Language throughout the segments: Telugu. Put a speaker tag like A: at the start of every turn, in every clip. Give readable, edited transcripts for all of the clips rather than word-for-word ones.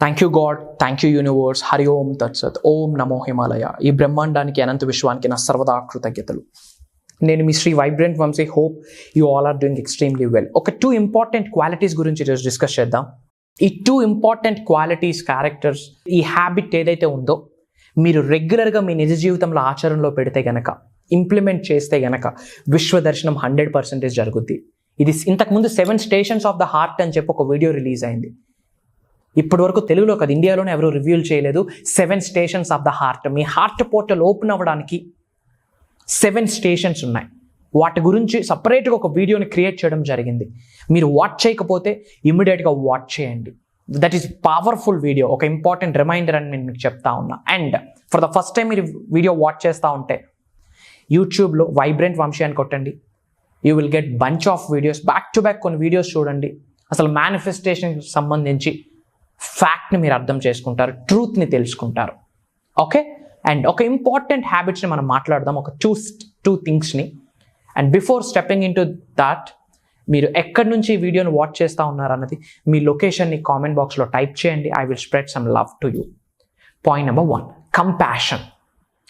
A: Thank you God, thank you universe, Hari Om తత్సత్, ఓం నమో హిమాలయ. ఈ బ్రహ్మాండానికి అనంత విశ్వానికి నా సర్వదా కృతజ్ఞతలు. నేను మీ Shri vibrant Vamshi. Hope you all are doing extremely well. ఒక 2 ఇంపార్టెంట్ క్వాలిటీస్ గురించి ఈరోజు డిస్కస్ చేద్దాం. ఈ 2 ఇంపార్టెంట్ క్వాలిటీస్, క్యారెక్టర్స్, ఈ హ్యాబిట్ ఏదైతే ఉందో మీరు రెగ్యులర్గా మీ నిజ జీవితంలో ఆచరణలో పెడితే గనక, ఇంప్లిమెంట్ చేస్తే గనక విశ్వదర్శనం 100% జరుగుద్ది. ఇది ఇంతకుముందు 7 స్టేషన్స్ ఆఫ్ ద హార్ట్ అని చెప్పి ఒక వీడియో రిలీజ్ అయింది. ఇప్పటి వరకు తెలుగులో కాదు, ఇండియాలోనే ఎవరు రివ్యూల్ చేయలేదు. 7 stations of the heart. Me heart portal open అవ్వడానికి 7 స్టేషన్స్ ఉన్నాయి. వాటి గురించి సపరేట్గా ఒక వీడియోని క్రియేట్ చేయడం జరిగింది. మీరు వాచ్ చేయకపోతే ఇమ్మీడియట్గా వాచ్ చేయండి. That is powerful video. ఒక ఇంపార్టెంట్ రిమైండర్ అని నేను మీకు చెప్తా ఉన్నా. And for the first time మీరు వీడియో వాచ్ చేస్తూ ఉంటే యూట్యూబ్లో వైబ్రెంట్ వంశీ అని కొట్టండి. You will get bunch of videos. Back to back కొన్ని వీడియోస్ చూడండి. అసలు మేనిఫెస్టేషన్కి సంబంధించి ఫ్యాక్ట్ని మీరు అర్థం చేసుకుంటారు, ట్రూత్ని తెలుసుకుంటారు. ఓకే, అండ్ ఒక ఇంపార్టెంట్ హ్యాబిట్స్ని మనం మాట్లాడదాం, ఒక టూ థింగ్స్ని. And before stepping into that, మీరు ఎక్కడి నుంచి ఈ వీడియోని వాచ్ చేస్తూ ఉన్నారన్నది మీ లొకేషన్ని కామెంట్ బాక్స్లో టైప్ చేయండి. I will spread some love to you. Point number 1, compassion.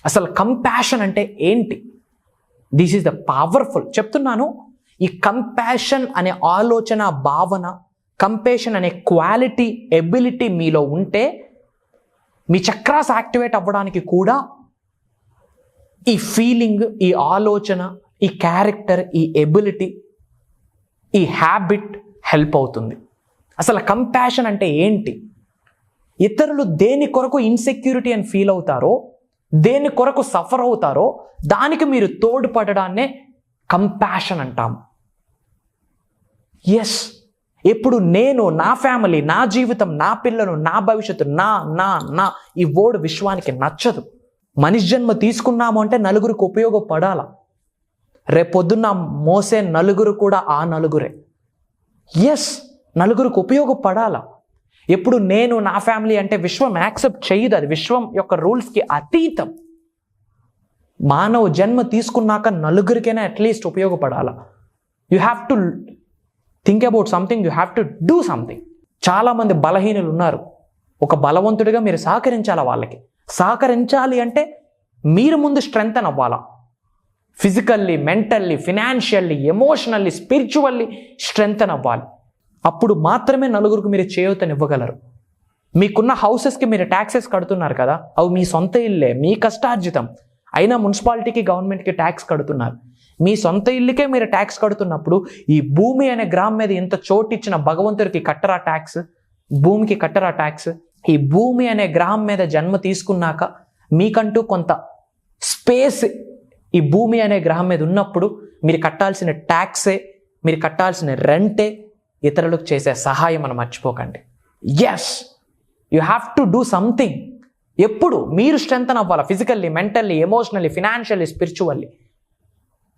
A: అసలు కంపాషన్ అంటే ఏంటి? This is the powerful. చెప్తున్నాను, ఈ కంపాషన్ అనే ఆలోచన, భావన, కంపాషన్ అనే క్వాలిటీ, ఎబిలిటీ మీలో ఉంటే మీ చక్రాస్ యాక్టివేట్ అవ్వడానికి కూడా ఈ ఫీలింగ్, ఈ ఆలోచన, ఈ క్యారెక్టర్, ఈ ఎబిలిటీ, ఈ హ్యాబిట్ హెల్ప్ అవుతుంది. అసలు కంపాషన్ అంటే ఏంటి? ఇతరులు దేని కొరకు ఇన్సెక్యూరిటీ అని ఫీల్ అవుతారో, దేని కొరకు సఫర్ అవుతారో దానికి మీరు తోడ్పడడాన్నే కంపాషన్ అంటాము. ఎస్, ఎప్పుడు నేను, నా ఫ్యామిలీ, నా జీవితం, నా పిల్లలు, నా భవిష్యత్తు, నా ఈ వర్డ్ విశ్వానికి నచ్చదు. మనిషి జన్మ తీసుకున్నాము అంటే నలుగురికి ఉపయోగపడాల. రేపొద్దున్న మోసే నలుగురు కూడా ఆ నలుగురే. ఎస్, నలుగురికి ఉపయోగపడాల. ఎప్పుడు నేను, నా ఫ్యామిలీ అంటే విశ్వం యాక్సెప్ట్ చేయదు. అది విశ్వం యొక్క రూల్స్కి అతీతం. మానవ జన్మ తీసుకున్నాక నలుగురికైనా అట్లీస్ట్ ఉపయోగపడాల. You have to think about something, you have to do something. చాలామంది బలహీనులు ఉన్నారు. ఒక బలవంతుడిగా మీరు సహకరించాలా వాళ్ళకి. సహకరించాలి అంటే మీరు ముందు స్ట్రెంగ్తన్ అవ్వాలా. Physically, mentally, financially, emotionally, spiritually strengthen అవ్వాలి. అప్పుడు మాత్రమే నలుగురికి మీరు చేయూతనివ్వగలరు. మీకున్న హౌసెస్కి మీరు ట్యాక్సెస్ కడుతున్నారు కదా, అవి మీ సొంత ఇల్లే, మీ కష్టార్జితం. అయినా మున్సిపాలిటీకి, గవర్నమెంట్కి ట్యాక్స్ కడుతున్నారు. మీ సొంత ఇల్లుకే మీరు ట్యాక్స్ కడుతున్నప్పుడు ఈ భూమి అనే గ్రామం మీద ఇంత చోటు ఇచ్చిన భగవంతుడికి కట్టరా ట్యాక్స్? భూమికి కట్టరా ట్యాక్స్? ఈ భూమి అనే గ్రహం మీద జన్మ తీసుకున్నాక మీకంటూ కొంత స్పేస్ ఈ భూమి అనే గ్రహం మీద ఉన్నప్పుడు మీరు కట్టాల్సిన ట్యాక్సే, మీరు కట్టాల్సిన రెంటే ఇతరులకు చేసే సహాయం అని మర్చిపోకండి. Yes, you have to do something. ఎప్పుడు మీరు స్ట్రెంగ్తన్ అవ్వాలి, physically, mentally, emotionally, financially, spiritually.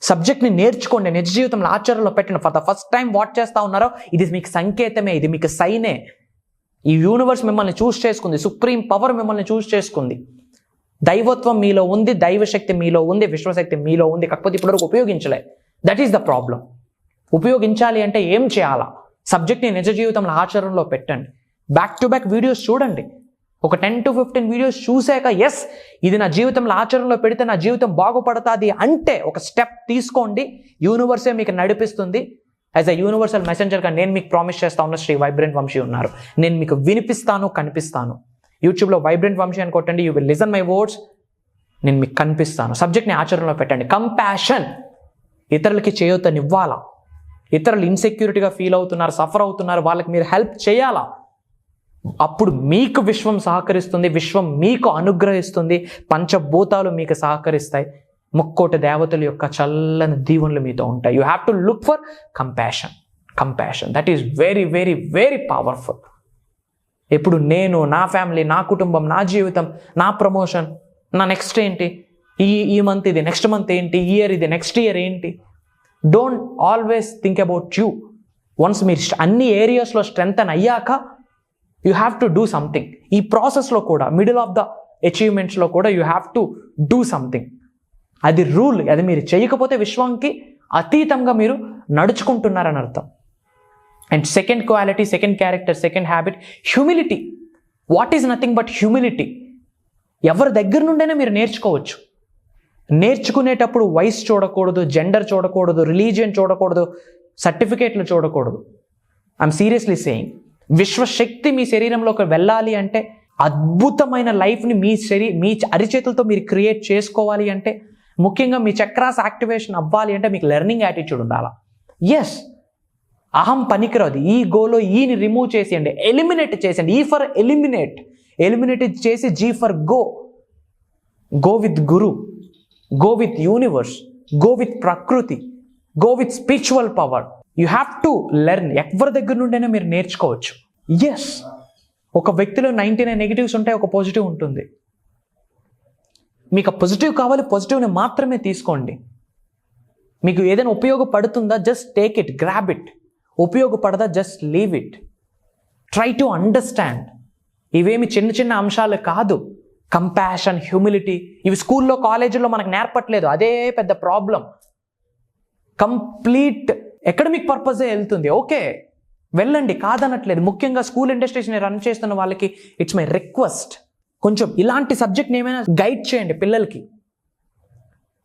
A: సబ్జెక్ట్ని నేర్చుకోండి, నిజ జీవితంలో ఆచరణలో పెట్టండి. For the first time watch చేస్తూ ఉన్నారో ఇది మీకు సంకేతమే, ఇది మీకు సైనే. ఈ యూనివర్స్ మిమ్మల్ని చూస్ చేసుకుంది, సుప్రీం పవర్ మిమ్మల్ని చూస్ చేసుకుంది. దైవత్వం మీలో ఉంది, దైవశక్తి మీలో ఉంది, విశ్వశక్తి మీలో ఉంది. కాకపోతే ఇప్పటివరకు ఉపయోగించలే. That is the problem. ఉపయోగించాలి అంటే ఏం చేయాలా? సబ్జెక్ట్ని నిజ జీవితంలో ఆచరణలో పెట్టండి. బ్యాక్ టు బ్యాక్ వీడియోస్ చూడండి. ఒక 10 to 15 వీడియోస్ చూసాక ఎస్, ఇది నా జీవితంలో ఆచరణలో పెడితే నా జీవితం బాగుపడుతుంది అంటే ఒక స్టెప్ తీసుకోండి. యూనివర్సే మీకు నడిపిస్తుంది. యాజ్ అ యూనివర్సల్ మెసెంజర్గా నేను మీకు ప్రామిస్ చేస్తా ఉన్న శ్రీ వైబ్రెంట్ వంశీ ఉన్నారు. నేను మీకు వినిపిస్తాను, కనిపిస్తాను. యూట్యూబ్లో వైబ్రెంట్ వంశీ అని కొట్టండి. You will listen my words. నేను మీకు కనిపిస్తాను. సబ్జెక్ట్ని ఆచరణలో పెట్టండి. కంపాషన్, ఇతరులకి చేయూతనివ్వాలా. ఇతరులు ఇన్సెక్యూరిటీగా ఫీల్ అవుతున్నారు, సఫర్ అవుతున్నారు, వాళ్ళకి మీరు హెల్ప్ చేయాలా. అప్పుడు మీకు విశ్వం సహకరిస్తుంది, విశ్వం మీకు అనుగ్రహిస్తుంది, పంచభూతాలు మీకు సహకరిస్తాయి, ముక్కోటి దేవతల యొక్క చల్లని దీవెనలు మీతో ఉంటాయి. You have to look for compassion. Compassion that is very very very powerful. ఎప్పుడు నేను, నా ఫ్యామిలీ, నా కుటుంబం, నా జీవితం, నా ప్రమోషన్, నా నెక్స్ట్ ఏంటి, ఈ మంత్ ఇది, నెక్స్ట్ మంత్ ఏంటి, ఈ ఇయర్ ఇది, నెక్స్ట్ ఇయర్ ఏంటి. Don't always think about you. Once మీరు అన్ని ఏరియాస్లో స్ట్రెంగ్తన్ అయ్యాక you have to do something. ఈ ప్రాసెస్లో కూడా, మిడిల్ ఆఫ్ ద అచీవ్మెంట్స్లో కూడా you have to do something. అది రూల్. అది మీరు చేయకపోతే విశ్వానికి అతీతంగా మీరు నడుచుకుంటున్నారని అర్థం. And second quality, second character, second habit, humility. What is nothing but humility. ఎవరి దగ్గర నుండైనా మీరు నేర్చుకోవచ్చు. నేర్చుకునేటప్పుడు వయసు చూడకూడదు, జెండర్ చూడకూడదు, రిలీజియన్ చూడకూడదు, సర్టిఫికేట్లు చూడకూడదు. I'm seriously saying. విశ్వశక్తి మీ శరీరంలోకి వెళ్ళాలి అంటే, అద్భుతమైన లైఫ్ని మీ అరిచేతులతో మీరు క్రియేట్ చేసుకోవాలి అంటే, ముఖ్యంగా మీ చక్రాస్ యాక్టివేషన్ అవ్వాలి అంటే మీకు లెర్నింగ్ యాటిట్యూడ్ ఉండాలా. ఎస్, అహం పనికిరాదు. ఈ గోలో ఈని రిమూవ్ చేసేయండి, ఎలిమినేట్ చేసేయండి. ఈ ఫర్ ఎలిమినేట్ చేసి G for go with guru, go with universe, go with prakriti, go with spiritual power. You have to learn. ఎవరి దగ్గర నుండైనా మీరు నేర్చుకోవచ్చు. ఎస్, ఒక వ్యక్తిలో 99 నెగిటివ్స్ ఉంటాయి, ఒక పాజిటివ్ ఉంటుంది. మీకు ఆ పాజిటివ్ కావాలి, పాజిటివ్ని మాత్రమే తీసుకోండి. మీకు ఏదైనా ఉపయోగపడుతుందా, just take it, grab it. ఉపయోగపడదా, just leave it. Try to understand. ఇవేమి చిన్న చిన్న అంశాలు కాదు. కంపాషన్, హ్యూమిలిటీ, ఇవి స్కూల్లో కాలేజీలో మనకు నేర్పట్లేదు. అదే పెద్ద ప్రాబ్లం. కంప్లీట్ ఎకడమిక్ పర్పసే వెళ్తుంది. ఓకే, వెళ్ళండి, కాదనట్లేదు. ముఖ్యంగా స్కూల్ ఇండస్ట్రీస్ని రన్ చేస్తున్న వాళ్ళకి ఇట్స్ మై రిక్వెస్ట్, కొంచెం ఇలాంటి సబ్జెక్ట్ని ఏమైనా గైడ్ చేయండి పిల్లలకి.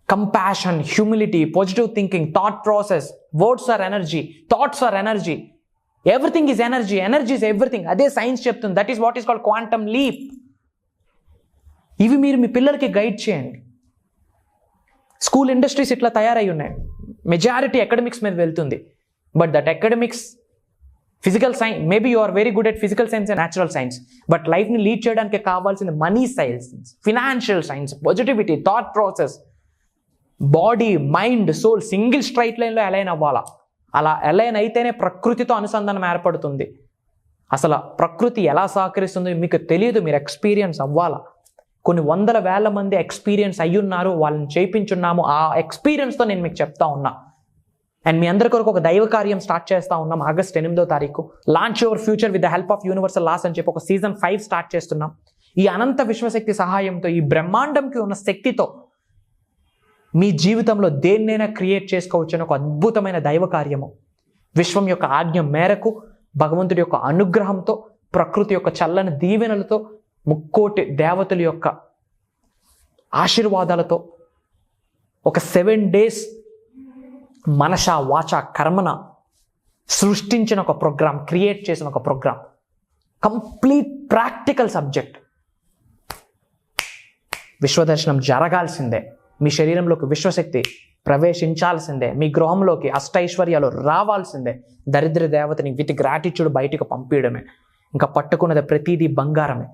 A: Compassion, humility, positive thinking, thought process. Words are energy, thoughts are energy, everything is energy, energy is everything. అదే సైన్స్ చెప్తుంది. That is what is called quantum leap. ఇవి మీరు మీ పిల్లలకి గైడ్ చేయండి. స్కూల్ ఇండస్ట్రీస్ ఇట్లా తయారై ఉన్నాయి. మెజారిటీ అకాడమిక్స్ మీద వెళ్తుంది. But that academics, physical science, maybe you are very good at physical science and natural science, but లైఫ్ని లీడ్ చేయడానికి కావాల్సింది money science, financial science, positivity, thought process, body, mind, soul single straight లైన్లో అలైన్ అవ్వాలా. అలా అలైన్ అయితేనే ప్రకృతితో అనుసంధానం ఏర్పడుతుంది. అసలు ప్రకృతి ఎలా సహకరిస్తుందో మీకు తెలియదు, మీరు ఎక్స్పీరియన్స్ అవ్వాలా. కొన్ని వందల వేల మంది ఎక్స్పీరియన్స్ అయ్యున్నారు, వాళ్ళని చేయించున్నాము. ఆ ఎక్స్పీరియన్స్తో నేను మీకు చెప్తా ఉన్నా. అండ్ మీ అందరి కొరకు ఒక దైవ కార్యం స్టార్ట్ చేస్తూ ఉన్నాం. ఆగస్ట్ 8వ తారీఖు launch your future with the help of universal laws అని చెప్పి ఒక సీజన్ 5 స్టార్ట్ చేస్తున్నాం. ఈ అనంత విశ్వశక్తి సహాయంతో, ఈ బ్రహ్మాండంకి ఉన్న శక్తితో మీ జీవితంలో దేన్నైనా క్రియేట్ చేసుకోవచ్చు అని ఒక అద్భుతమైన దైవ కార్యము. విశ్వం యొక్క ఆజ్ఞ మేరకు, భగవంతుడి యొక్క అనుగ్రహంతో, ప్రకృతి యొక్క చల్లని దీవెనలతో, ముక్కోటి దేవతల యొక్క ఆశీర్వాదాలతో ఒక 7 days మనస, వాచ, కర్మన సృష్టించిన ఒక ప్రోగ్రామ్, క్రియేట్ చేసిన ఒక ప్రోగ్రామ్. Complete practical subject. విశ్వదర్శనం జరగాల్సిందే. మీ శరీరంలోకి విశ్వశక్తి ప్రవేశించాల్సిందే. మీ గృహంలోకి అష్టైశ్వర్యాలు రావాల్సిందే. దరిద్ర దేవతని విత్ గ్రాటిట్యూడ్ బయటికి పంపించడమే. ఇంకా పట్టుకున్నది ప్రతిదీ బంగారమే.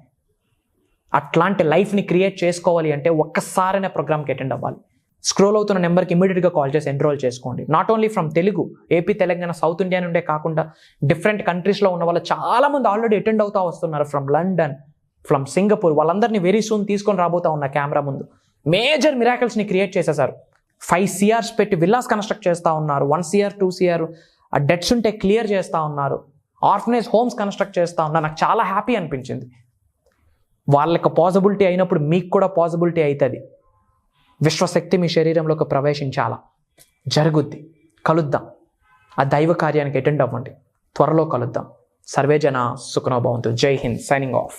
A: అట్లాంటి లైఫ్ని క్రియేట్ చేసుకోవాలి అంటే ఒక్కసారైనా ప్రోగ్రామ్కి అటెండ్ అవ్వాలి. స్క్రోల్ అవుతున్న నెంబర్కి ఇమీడియట్గా కాల్ చేసి ఎన్రోల్ చేసుకోండి. Not only from Telugu, AP, Telangana, south India నుండే కాకుండా డిఫరెంట్ కంట్రీస్లో ఉన్న వాళ్ళు చాలామంది ఆల్రెడీ అటెండ్ అవుతూ వస్తున్నారు. From London, from Singapore. వాళ్ళందరినీ వెరీ సూన్ తీసుకొని రాబోతా ఉన్న కెమెరా ముందు. మేజర్ మిరాకిల్స్ని క్రియేట్ చేసేసారు. 5 CRs పెట్టి విల్లాస్ కన్స్ట్రక్ట్ చేస్తూ ఉన్నారు. 1 CR 2 CR ఆ డెట్స్ ఉంటే క్లియర్ చేస్తూ ఉన్నారు. ఆర్ఫనేజ్ హోమ్స్ కన్స్ట్రక్ట్ చేస్తూ ఉన్నారు. నాకు చాలా హ్యాపీ అనిపించింది. వాళ్ళకి పాసిబిలిటీ అయినప్పుడు మీకు కూడా పాసిబిలిటీ అవుతుంది. విశ్వశక్తి మీ శరీరంలోకి ప్రవేశించాలా, జరుగుద్ది. కలుద్దాం. ఆ దైవ కార్యానికి అటెండ్ అవ్వండి. త్వరలో కలుద్దాం. సర్వేజన సుఖనో భవంతు. జై హింద్. Signing off.